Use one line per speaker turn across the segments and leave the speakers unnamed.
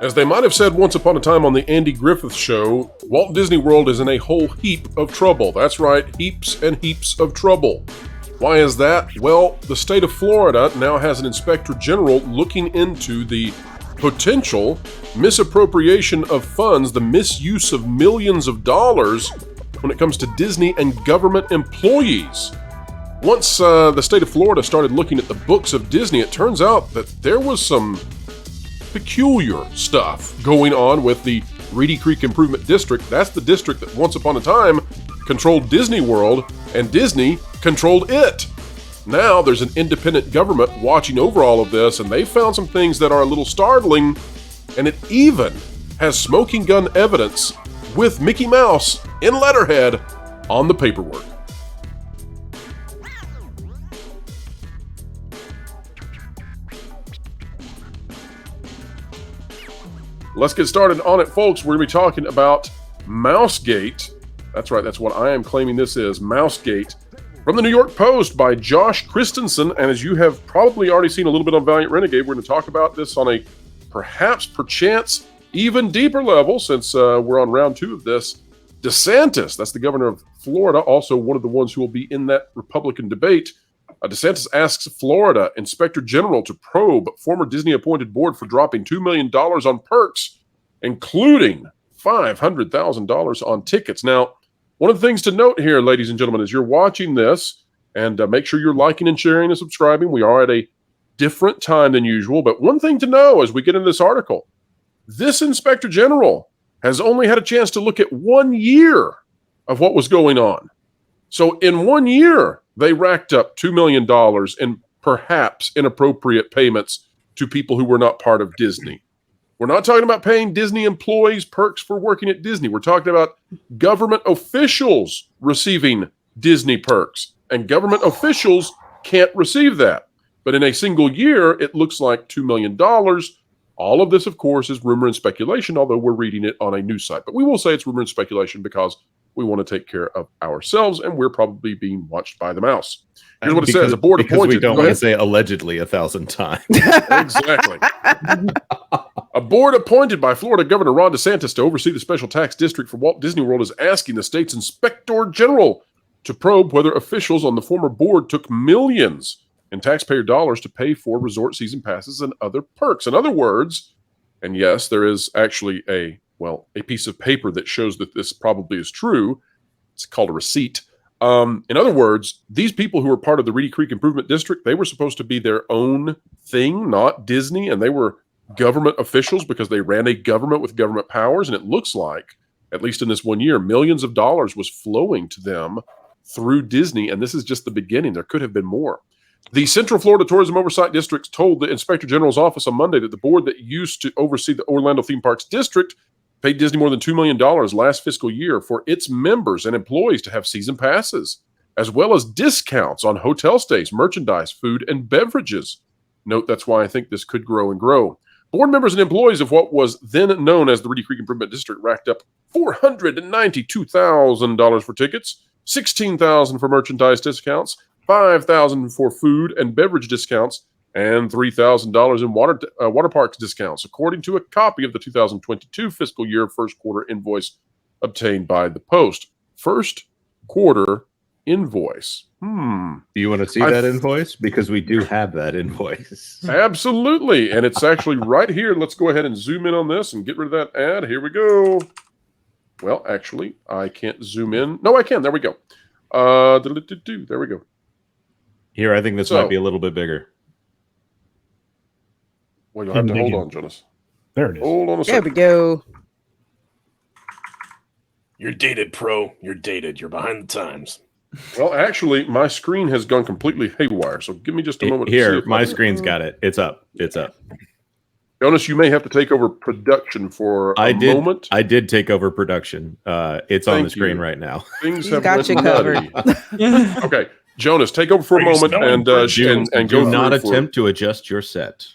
As they might have said once upon a time on the Andy Griffith Show, Walt Disney World is in a whole heap of trouble. That's right, heaps and heaps of trouble. Why is that? Well, the state of Florida now has an inspector general looking into the potential misappropriation of funds, the misuse of millions of dollars when it comes to Disney and government employees. Once the state of Florida started looking at the books of Disney, it turns out that there was some peculiar stuff going on with the Reedy Creek Improvement District. That's the district that once upon a time controlled Disney World, and Disney controlled it. Now there's an independent government watching over all of this, and they found some things that are a little startling, and it even has smoking gun evidence with Mickey Mouse in letterhead on the paperwork. Let's get started on it, folks. We're going to be talking about Mousegate. That's right, that's what I am claiming this is, Mousegate. From the New York Post by Josh Christensen, and as you have probably already seen a little bit on Valiant Renegade, we're going to talk about this on a perchance, even deeper level, since we're on round 2 of this. DeSantis, that's the governor of Florida, also one of the ones who will be in that Republican debate. DeSantis asks Florida Inspector General to probe former Disney-appointed board for dropping $2 million on perks, including $500,000 on tickets. Now, one of the things to note here, ladies and gentlemen, as you're watching this, and make sure you're liking and sharing and subscribing. We are at a different time than usual, but one thing to know as we get into this article, this Inspector General has only had a chance to look at 1 year of what was going on. So in 1 year, they racked up $2 million in perhaps inappropriate payments to people who were not part of Disney. We're not talking about paying Disney employees perks for working at Disney. We're talking about government officials receiving Disney perks. And government officials can't receive that. But in a single year, it looks like $2 million. All of this, of course, is rumor and speculation, although we're reading it on a news site. But we will say it's rumor and speculation because we want to take care of ourselves, and we're probably being watched by the mouse. Here's what it says. A board appointed.
Because we don't want to say allegedly 1,000 times.
Exactly. A board appointed by Florida Governor Ron DeSantis to oversee the special tax district for Walt Disney World is asking the state's inspector general to probe whether officials on the former board took millions in taxpayer dollars to pay for resort season passes and other perks. In other words, and yes, there is actually a piece of paper that shows that this probably is true. It's called a receipt. In other words, these people who were part of the Reedy Creek Improvement District, they were supposed to be their own thing, not Disney, and they were government officials because they ran a government with government powers, and it looks like, at least in this 1 year, millions of dollars was flowing to them through Disney, and this is just the beginning. There could have been more. The Central Florida Tourism Oversight District told the Inspector General's office on Monday that the board that used to oversee the Orlando Theme Parks District paid Disney more than $2 million last fiscal year for its members and employees to have season passes, as well as discounts on hotel stays, merchandise, food, and beverages. Note that's why I think this could grow and grow. Board members and employees of what was then known as the Reedy Creek Improvement District racked up $492,000 for tickets, $16,000 for merchandise discounts, $5,000 for food and beverage discounts, and $3,000 in water parks discounts, according to a copy of the 2022 fiscal year first quarter invoice obtained by the Post. First quarter invoice.
Do you want to see that invoice? Because we do have that invoice.
Absolutely. And it's actually right here. Let's go ahead and zoom in on this and get rid of that ad. Here we go. Well, actually, I can't zoom in. No, I can. There we go. There we go.
Here, I think this might be a little bit bigger.
Well, you'll have to hold on, Jonas.
There it is.
Hold on a second.
There we go.
You're dated, pro. You're dated. You're behind the times.
Well, actually, my screen has gone completely haywire, so give me just a moment.
Here, my screen's got it. It's up. It's up.
Jonas, you may have to take over production for a moment.
I did take over production. It's on the screen right now.
Things
He's
have
got you
nutty.
covered.
Okay, Jonas, take over for a moment and go
do not attempt to adjust your set.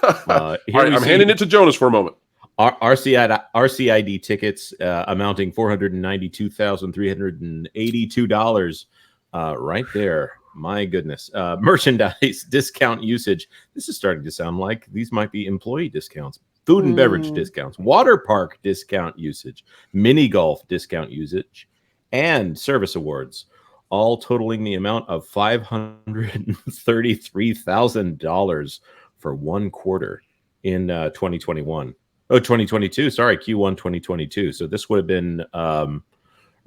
All right, I'm handing it to Jonas for a moment.
RCID tickets amounting $492,382 right there. My goodness. Merchandise discount usage. This is starting to sound like these might be employee discounts. food and beverage discounts, water park discount usage, mini golf discount usage, and service awards, all totaling the amount of $533,000 for one quarter in 2021. Oh, 2022. Sorry, Q1 2022. So this would have been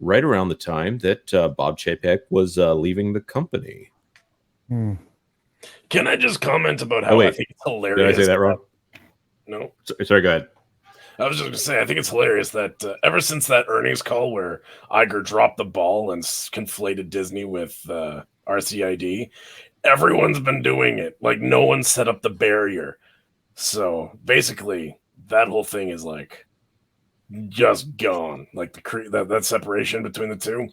right around the time that Bob Chapek was leaving the company.
Can I just comment about how I think it's hilarious?
Did I say that wrong?
No.
Sorry, go ahead.
I was just going to say, I think it's hilarious that ever since that earnings call where Iger dropped the ball and conflated Disney with RCID, everyone's been doing it. Like, no one set up the barrier. So basically, that whole thing is like just gone. Like that separation between the two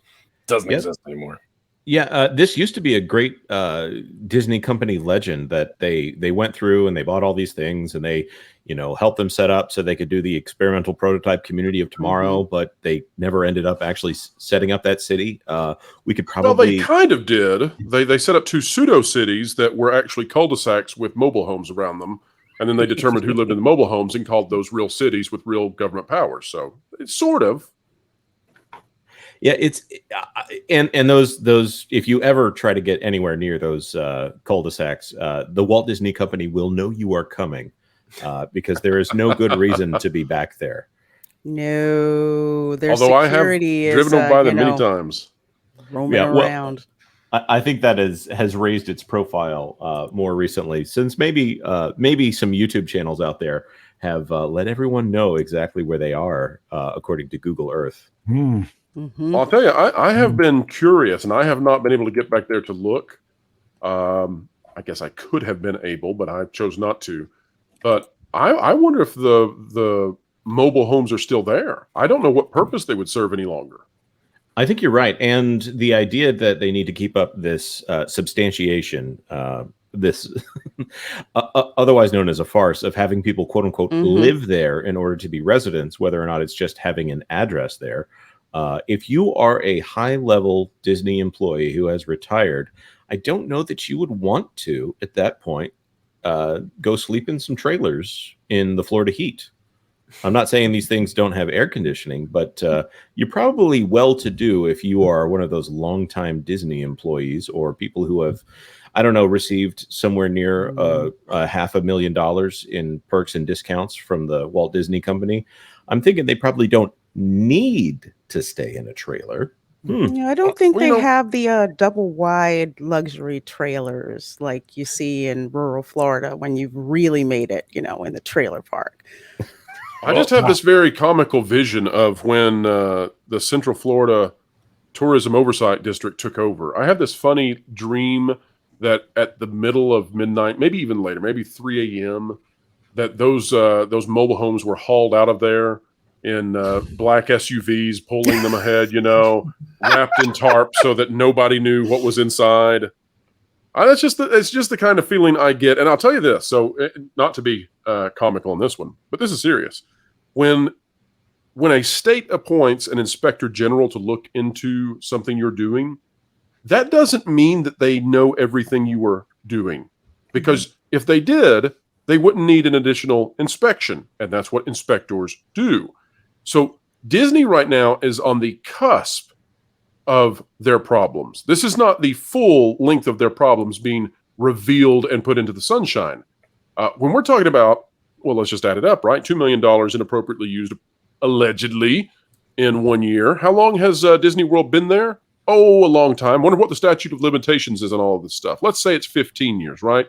doesn't exist anymore.
Yeah, this used to be a great Disney company legend that they went through and they bought all these things and they, helped them set up so they could do the experimental prototype Community of Tomorrow, but they never ended up actually setting up that city. We could probably...
Well, they kind of did. They set up 2 pseudo cities that were actually cul-de-sacs with mobile homes around them, and then they determined who lived in the mobile homes and called those real cities with real government powers. So it's sort of.
Yeah, it's and those if you ever try to get anywhere near those cul-de-sacs, the Walt Disney Company will know you are coming because there is no good reason to be back there.
No, their
although
security
I have driven by them many times,
roaming around.
I think that has raised its profile more recently, since maybe some YouTube channels out there have let everyone know exactly where they are according to Google Earth.
Well, I'll tell you, I have been curious, and I have not been able to get back there to look. I guess I could have been able, but I chose not to. But I wonder if the mobile homes are still there. I don't know what purpose they would serve any longer.
I think you're right. And the idea that they need to keep up this substantiation, this otherwise known as a farce, of having people, quote unquote, live there in order to be residents, whether or not it's just having an address there. If you are a high-level Disney employee who has retired, I don't know that you would want to, at that point, go sleep in some trailers in the Florida heat. I'm not saying these things don't have air conditioning, but you're probably well-to-do if you are one of those longtime Disney employees or people who have, I don't know, received somewhere near $500,000 in perks and discounts from the Walt Disney Company. I'm thinking they probably don't need to stay in a trailer.
Yeah, I don't think they have the double wide luxury trailers like you see in rural Florida when you've really made it, in the trailer park.
I just have this very comical vision of when the Central Florida Tourism Oversight District took over. I have this funny dream that at the middle of midnight, maybe even later, maybe 3 a.m., that those mobile homes were hauled out of there in black SUVs, pulling them ahead, wrapped in tarp so that nobody knew what was inside. It's just the kind of feeling I get. And I'll tell you this, so not to be comical on this one, but this is serious. When a state appoints an inspector general to look into something you're doing, that doesn't mean that they know everything you were doing. Because if they did, they wouldn't need an additional inspection. And that's what inspectors do. So Disney right now is on the cusp of their problems. This is not the full length of their problems being revealed and put into the sunshine. When we're talking about, well, let's just add it up, right? $2 million inappropriately used, allegedly, in 1 year. How long has Disney World been there? Oh, a long time. Wonder what the statute of limitations is on all of this stuff. Let's say it's 15 years, right?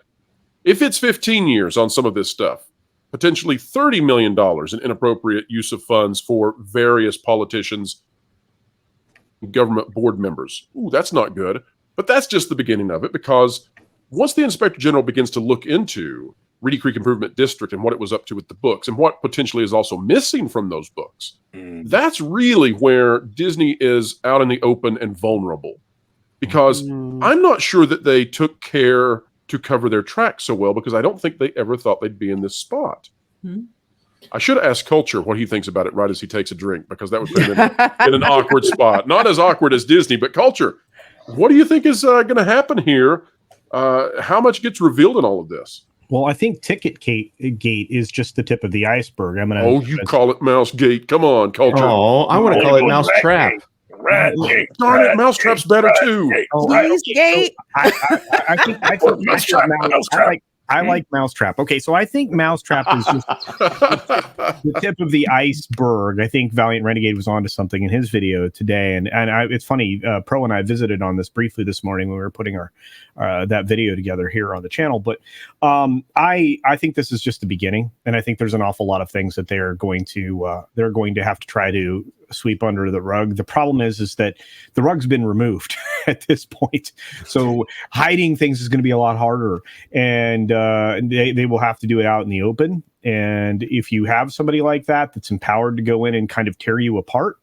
If it's 15 years on some of this stuff, potentially $30 million in inappropriate use of funds for various politicians, government board members. Ooh, that's not good. But that's just the beginning of it, because once the Inspector General begins to look into Reedy Creek Improvement District and what it was up to with the books and what potentially is also missing from those books, that's really where Disney is out in the open and vulnerable. Because I'm not sure that they took care to cover their tracks so well, because I don't think they ever thought they'd be in this spot. I should have asked Culture what he thinks about it right as he takes a drink, because that would put him in an awkward spot. Not as awkward as Disney, but Culture, what do you think is going to happen here? How much gets revealed in all of this?
Well, I think Ticket Gate is just the tip of the iceberg.
Oh, you call it Mouse Gate. Come on, culture.
Oh, I want to call it Mouse Trap.
Darn it, Mousetrap's better too.
Please, Gate.
I like Mousetrap. Okay, so I think Mousetrap is just the tip of the iceberg. I think Valiant Renegade was onto something in his video today, and it's funny. Pro and I visited on this briefly this morning when we were putting our that video together here on the channel. But I think this is just the beginning, and I think there's an awful lot of things that they're going to have to try to sweep under the rug. The problem is that the rug's been removed at this point, so hiding things is going to be a lot harder, and they will have to do it out in the open. And if you have somebody like that that's empowered to go in and kind of tear you apart,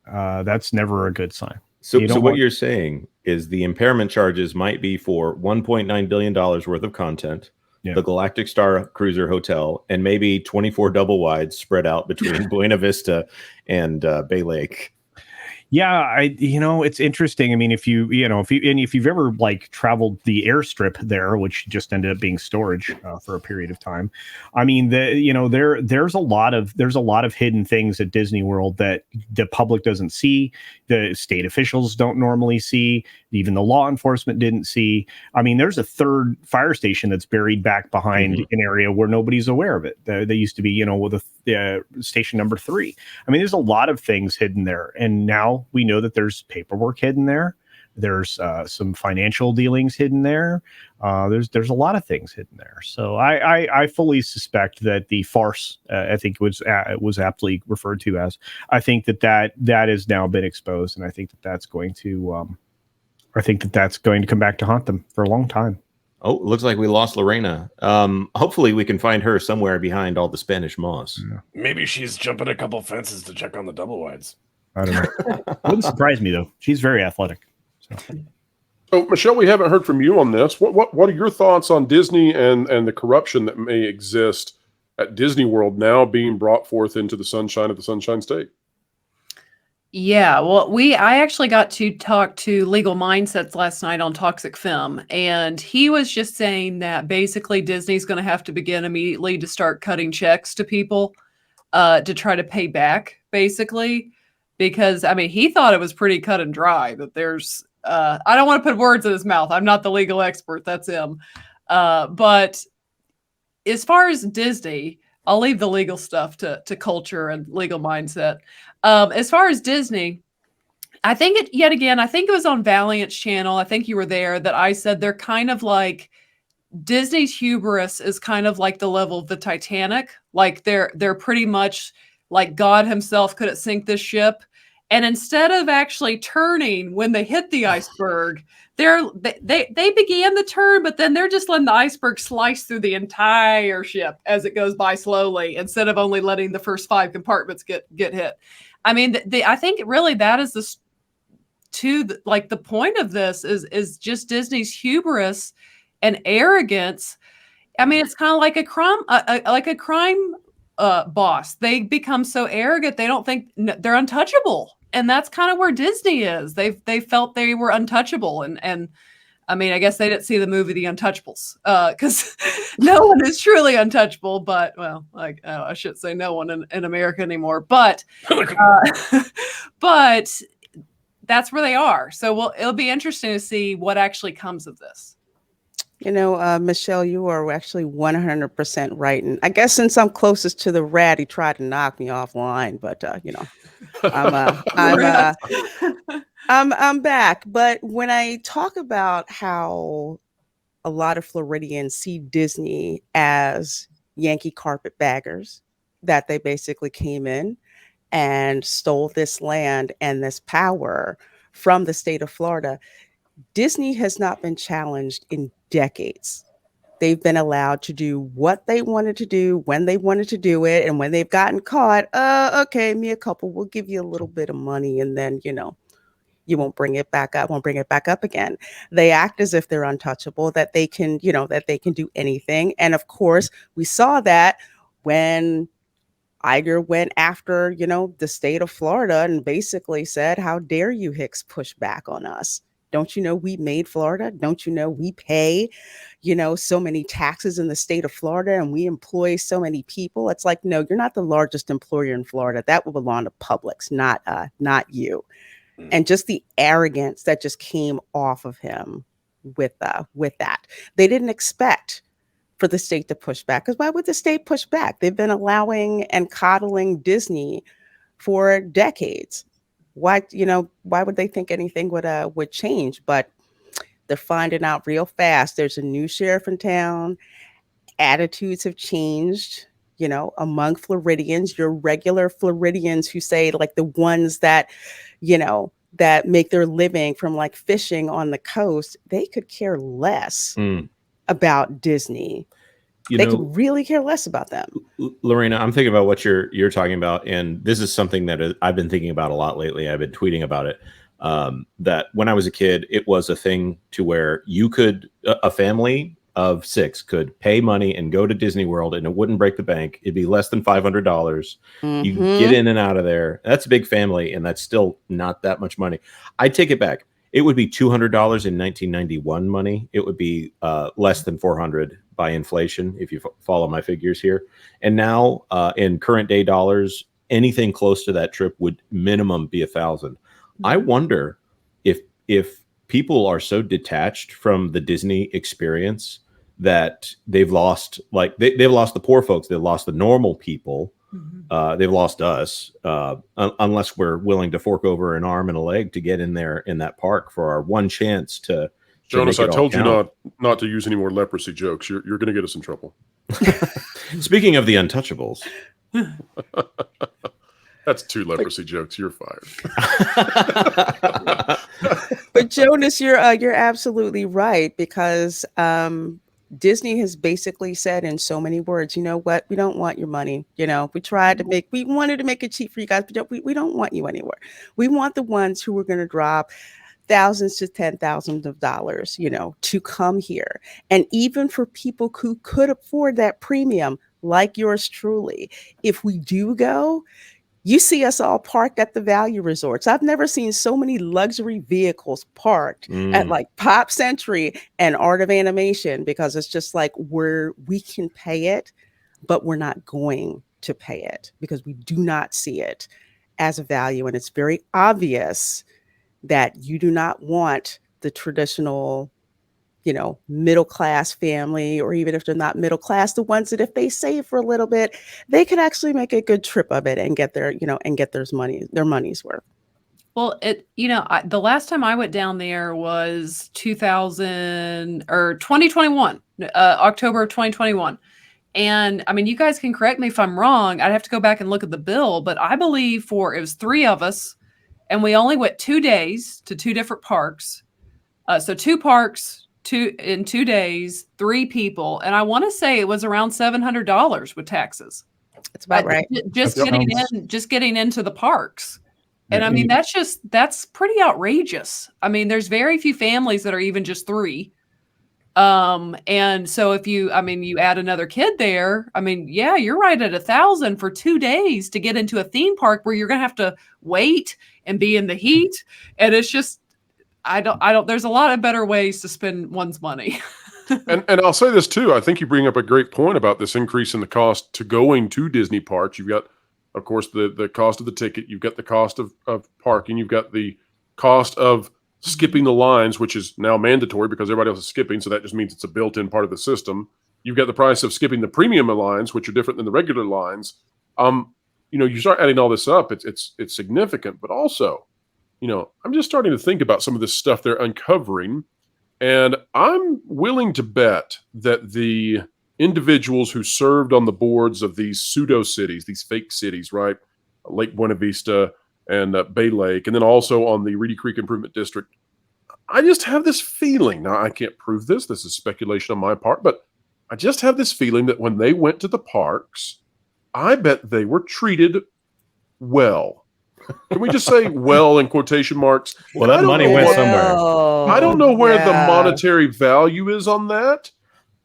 that's never a good sign.
So what you're saying is the impairment charges might be for $1.9 billion worth of content, the Galactic Star Cruiser Hotel, and maybe 24 double wides spread out between Buena Vista and Bay Lake.
Yeah, it's interesting. I mean, if you've ever like traveled the airstrip there, which just ended up being storage for a period of time, I mean, there's a lot of hidden things at Disney World that the public doesn't see, the state officials don't normally see, even the law enforcement didn't see. I mean, there's a third fire station that's buried back behind an area where nobody's aware of it. They used to be, with station number 3. I mean, there's a lot of things hidden there, and now we know that there's paperwork hidden there. There's some financial dealings hidden there. There's a lot of things hidden there. So I fully suspect that the farce, I think it was aptly referred to as, I think that has now been exposed, and I think that's going to come back to haunt them for a long time.
Oh, it looks like we lost Lorena. Hopefully we can find her somewhere behind all the Spanish moss.
Yeah.
Maybe she's jumping a couple fences to check on the double wides.
I don't know. Wouldn't surprise me though. She's very athletic.
So, Michelle, we haven't heard from you on this. What are your thoughts on Disney and the corruption that may exist at Disney World now being brought forth into the sunshine of the Sunshine State?
Yeah, well, I actually got to talk to Legal Mindsets last night on Toxic Film, and he was just saying that basically Disney's going to have to begin immediately to start cutting checks to people to try to pay back, basically, because, I mean, he thought it was pretty cut and dry, that there's, I don't want to put words in his mouth. I'm not the legal expert. That's him. But as far as Disney, I'll leave the legal stuff to culture and Legal Mindset. As far as Disney, I think I think it was on Valiant's channel. I think you were there, that I said they're kind of like Disney's hubris is kind of like the level of the Titanic. Like they're pretty much like God himself couldn't sink this ship. And instead of actually turning when they hit the iceberg, they began the turn, but then they're just letting the iceberg slice through the entire ship as it goes by slowly, instead of only letting the first 5 compartments get hit. I mean, I think really that is the point of this is just Disney's hubris and arrogance. I mean, it's kind of like a crime boss. They become so arrogant they don't think they're untouchable, and that's kind of where Disney is. They felt they were untouchable, and I mean, I guess they didn't see the movie The Untouchables, because no one is truly untouchable. But well, I shouldn't say no one in America anymore. But but that's where they are. So it'll be interesting to see what actually comes of this.
Michelle, you are actually 100% right. And I guess since I'm closest to the rat, he tried to knock me offline, but I'm back. But when I talk about how a lot of Floridians see Disney as Yankee carpetbaggers, that they basically came in and stole this land and this power from the state of Florida, Disney has not been challenged in decades. They've been allowed to do what they wanted to do when they wanted to do it. And when they've gotten caught, okay, me a couple, we'll give you a little bit of money, and then, you won't bring it back up again. They act as if they're untouchable, that they can do anything. And of course, we saw that when Iger went after, the state of Florida and basically said, how dare you Hicks push back on us? Don't you know we made Florida? Don't you know we pay, so many taxes in the state of Florida and we employ so many people? It's like, no, you're not the largest employer in Florida. That will belong to Publix, not you. And just the arrogance that just came off of him with that. They didn't expect for the state to push back, because why would the state push back? They've been allowing and coddling Disney for decades. Why would they think anything would change? But they're finding out real fast. There's a new sheriff in town. Attitudes have changed, among Floridians, your regular Floridians who say, like, the ones that, that make their living from like fishing on the coast, they could care less about Disney. They could really care less about them.
Lorena, I'm thinking about what you're talking about, and this is something that I've been thinking about a lot lately. I've been tweeting about it. That when I was a kid, it was a thing to where you could, a family of 6 could pay money and go to Disney World, and it wouldn't break the bank. It'd be less than $500. You can get in and out of there. That's a big family, and that's still not that much money. I'd take it back. It would be $200 in 1991 money. It would be less than $400 by inflation, if you follow my figures here. And now, in current day dollars, anything close to that trip would minimum be $1,000. I wonder if people are so detached from the Disney experience that they've lost, like they've lost the poor folks, they've lost the normal people. They've lost us, unless we're willing to fork over an arm and a leg to get in there in that park for our one chance to.
Jonas, I told you not to use any more leprosy jokes. You're going to get us in trouble.
Speaking of the untouchables.
That's 2 leprosy jokes. You're fired.
But Jonas, you're absolutely right, because Disney has basically said in so many words, you know what? We don't want your money. We wanted to make it cheap for you guys, but we don't want you anywhere. We want the ones who are going to drop thousands to $10,000s of dollars, to come here. And even for people who could afford that premium, like yours truly, if we do go, you see us all parked at the value resorts. I've never seen so many luxury vehicles parked at like Pop Century and Art of Animation, because it's just like we can pay it, but we're not going to pay it because we do not see it as a value. And it's very obvious that you do not want the traditional, middle class family, or even if they're not middle class, the ones that if they save for a little bit, they could actually make a good trip of it and get their money's worth.
Well, the last time I went down there was 2021, October of 2021. And I mean, you guys can correct me if I'm wrong. I'd have to go back and look at the bill, but I believe it was 3 of us, and we only went 2 days to 2 different parks. So 2 parks, in 2 days, 3 people, and I want to say it was around $700 with taxes.
That's about right.
Just getting into the parks, and I mean that's pretty outrageous. I mean, there's very few families that are even just 3. And so if you add another kid there, I mean, yeah, you're right at $1,000 for 2 days to get into a theme park where you're gonna have to wait and be in the heat, and it's just. I don't, there's a lot of better ways to spend one's money.
and I'll say this too. I think you bring up a great point about this increase in the cost to going to Disney parks. You've got, of course, the cost of the ticket. You've got the cost of parking. You've got the cost of skipping the lines, which is now mandatory because everybody else is skipping. So that just means it's a built-in part of the system. You've got the price of skipping the premium lines, which are different than the regular lines. You start adding all this up, it's significant, but also, I'm just starting to think about some of this stuff they're uncovering, and I'm willing to bet that the individuals who served on the boards of these pseudo cities, these fake cities, right? Lake Buena Vista and Bay Lake, and then also on the Reedy Creek Improvement District. I just have this feeling, now I can't prove this is speculation on my part, but I just have this feeling that when they went to the parks, I bet they were treated well. Can we just say well in quotation marks?
Well, that money went somewhere.
I don't know where the monetary value is on that,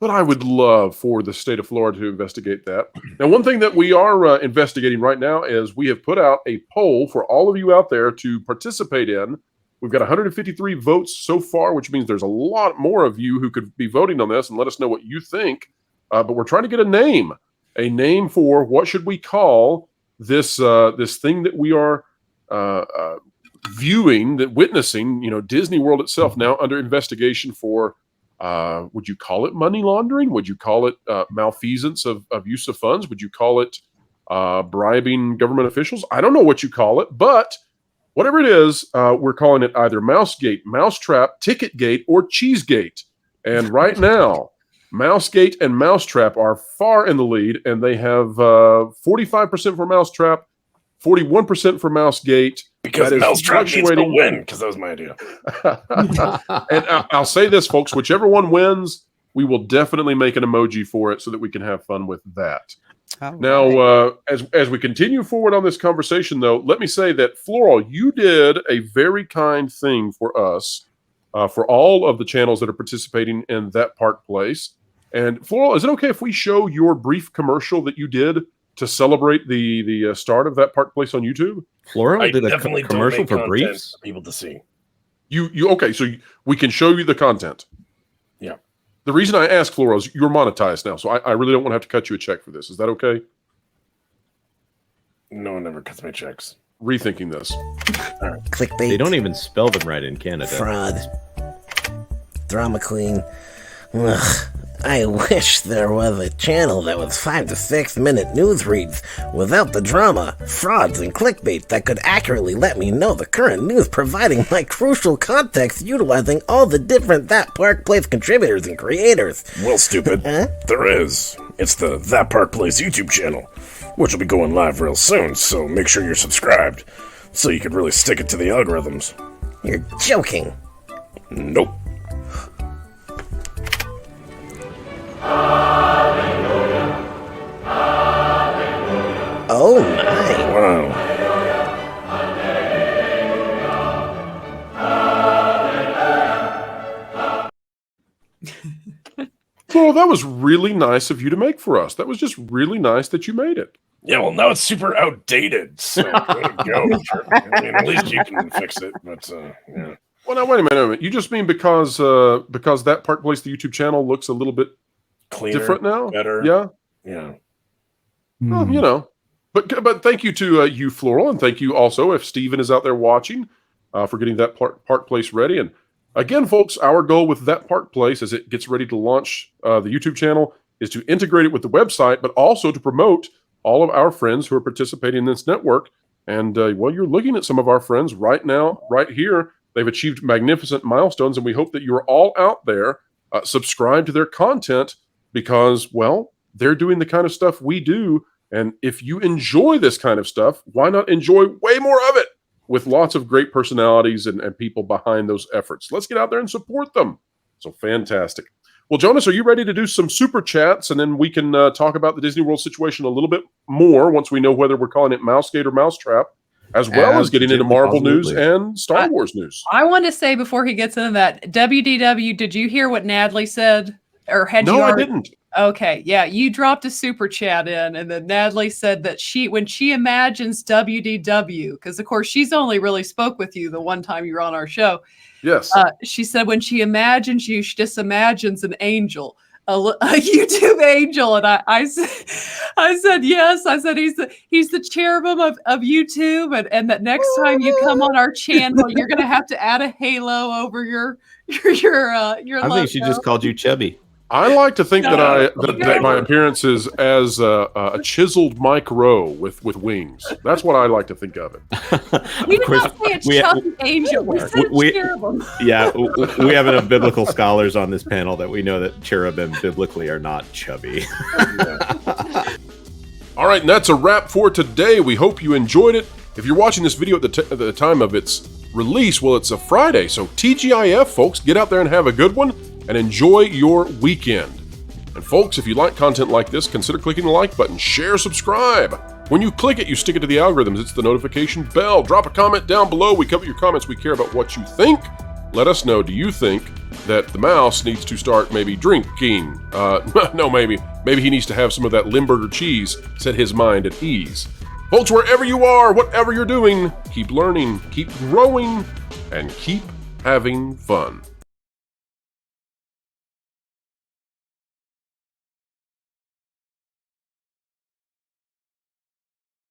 but I would love for the state of Florida to investigate that. Now, one thing that we are investigating right now is we have put out a poll for all of you out there to participate in. We've got 153 votes so far, which means there's a lot more of you who could be voting on this and let us know what you think. But we're trying to get a name for what should we call this this thing that we are witnessing. Disney World itself now under investigation for. Would you call it money laundering? Would you call it malfeasance of use of funds? Would you call it bribing government officials? I don't know what you call it, but whatever it is, we're calling it either Mousegate, Mousetrap, Ticketgate, or Cheesegate. And right now, Mousegate and Mousetrap are far in the lead, and they have 45% for Mousetrap, 41% for Mousegate.
Because Mousetrap needs to win, because that was my idea.
And I'll say this, folks, whichever one wins, we will definitely make an emoji for it so that we can have fun with that. Now, as we continue forward on this conversation, though, let me say that, Floral, you did a very kind thing for us, for all of the channels that are participating in That Park Place. And, Floral, is it okay if we show your brief commercial that you did to celebrate the start of That Park Place on YouTube?
Floral did a commercial for briefs
for people to see.
You okay? So we can show you the content.
Yeah.
The reason I ask, Floral, is you're monetized now, so I really don't want to have to cut you a check for this. Is that okay?
No one ever cuts my checks.
Rethinking this.
All right.
Clickbait.
They don't even spell them right in Canada.
Fraud. Drama queen. Ugh. I wish there was a channel that was 5 to 6 minute news reads without the drama, frauds, and clickbait that could accurately let me know the current news, providing my crucial context utilizing all the different That Park Place contributors and creators.
Well, stupid. There is. It's the That Park Place YouTube channel, which will be going live real soon, so make sure you're subscribed so you can really stick it to the algorithms.
You're joking.
Nope.
Oh my.
Wow.
Well, that was really nice of you to make for us. That was just really nice that you made it.
Yeah, well, now it's super outdated, so there you go. I mean, at least you can fix it, but yeah.
Well, now, wait a minute. You just mean because That Park Place, the YouTube channel, looks a little bit
Cleaner,
different now?
better.
Yeah?
Yeah.
Well, But thank you to you, Floral, and thank you also if Steven is out there watching for getting That Park Place ready. And again, folks, our goal with That Park Place as it gets ready to launch the YouTube channel is to integrate it with the website, but also to promote all of our friends who are participating in this network. And well, you're looking at some of our friends right now, right here. They've achieved magnificent milestones, and we hope that you're all out there subscribe to their content because, well, they're doing the kind of stuff we do. And if you enjoy this kind of stuff, why not enjoy way more of it with lots of great personalities and people behind those efforts? Let's get out there and support them. So fantastic. Well, Jonas, are you ready to do some super chats? And then we can talk about the Disney World situation a little bit more once we know whether we're calling it Mousegate or Mousetrap, as well as getting into Marvel news and Star Wars news.
I want to say before he gets into that, WDW, did you hear what Natalie said? Or had you already...
I didn't.
Okay, yeah, you dropped a super chat in, and then Natalie said that when she imagines WDW, because of course she's only really spoke with you the one time you were on our show.
Yes.
She said when she imagines you, she just imagines an angel, a YouTube angel, and I said yes. I said he's the cherubim of YouTube, and that next time you come on our channel, you're gonna have to add a halo over your
I
logo.
think she just called you chubby.
I like to think that my appearance is as a chiseled Mike Rowe with wings. That's what I like to think of it.
We did not say a chubby angel. We said cherubim.
Yeah, we have enough biblical scholars on this panel that we know that cherubim biblically are not chubby.
All right, and that's a wrap for today. We hope you enjoyed it. If you're watching this video at the time of its release, well, it's a Friday, so TGIF, folks, get out there and have a good one. And enjoy your weekend. And folks, if you like content like this, consider clicking the like button, share, subscribe. When you click it, you stick it to the algorithms. It's the notification bell. Drop a comment down below. We cover your comments. We care about what you think. Let us know, do you think that the mouse needs to start maybe drinking? No, maybe he needs to have some of that Limburger cheese, set his mind at ease. Folks, wherever you are, whatever you're doing, keep learning, keep growing, and keep having fun.